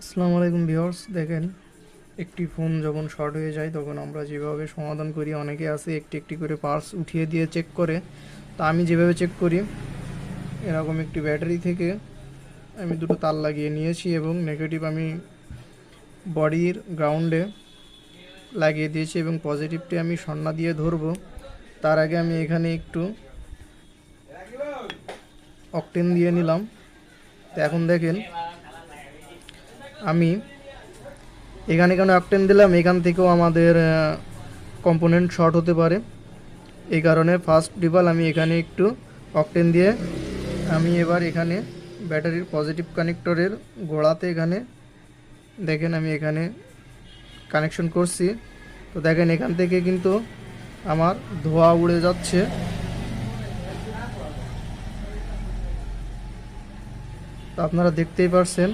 আসসালামু আলাইকুম ভিউয়ার্স, দেখেন একটি ফোন যখন শর্ট হয়ে যায় তখন আমরা যেভাবে সমাধান করি, অনেকে আছে একটি একটি করে পার্টস উঠিয়ে দিয়ে চেক করে। তা আমি যেভাবে চেক করি, এরকম একটি ব্যাটারি থেকে আমি দুটো তার লাগিয়ে নিয়েছি এবং নেগেটিভ আমি বডির গ্রাউন্ডে লাগিয়ে দিয়েছি এবং পজিটিভটি আমি সন্না দিয়ে ধরবো। তার আগে আমি এখানে একটু অকটেন দিয়ে নিলাম। তো এখন দেখেন আমি এখানে কেন অকটেন দিলাম, এখান থেকেও আমাদের কম্পোনেন্ট শর্ট হতে পারে। এই কারণে ফার্স্ট ডিফল আমি এখানে একটু অকটেন দিয়ে আমি এবার এখানে ব্যাটারির পজিটিভ কানেক্টরের গোড়াতে এখানে দেখেন আমি এখানে কানেকশন করছি। তো দেখেন এখান থেকে কিন্তু আমার ধোঁয়া উড়ে যাচ্ছে। তো আপনারা দেখতেই পারছেন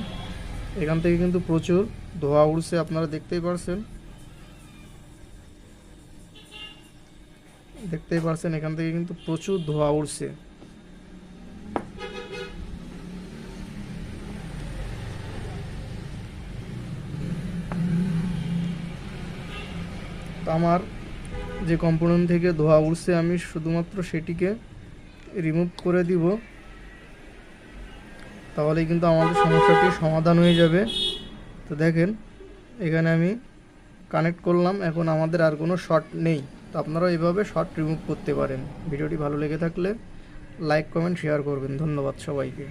এখান থেকে কিন্তু প্রচুর ধোঁয়া উড়ছে, আপনারা দেখতেই পারছেন এখান থেকে কিন্তু প্রচুর ধোঁয়া উড়ছে। তো আমার যে কম্পোনেন্ট থেকে ধোঁয়া উড়ছে আমি শুধুমাত্র সেটিকে রিমুভ করে দিব, তাহলেই কিন্তু আমাদের সমস্যাটি সমাধান হয়ে যাবে। তো দেখেন এখানে আমি কানেক্ট করলাম, এখন আমাদের আর কোনো শর্ট নেই। তো আপনারাও এইভাবে শর্ট রিমুভ করতে পারেন। ভিডিওটি ভালো লেগে থাকলে লাইক কমেন্ট শেয়ার করবেন। ধন্যবাদ সবাইকে।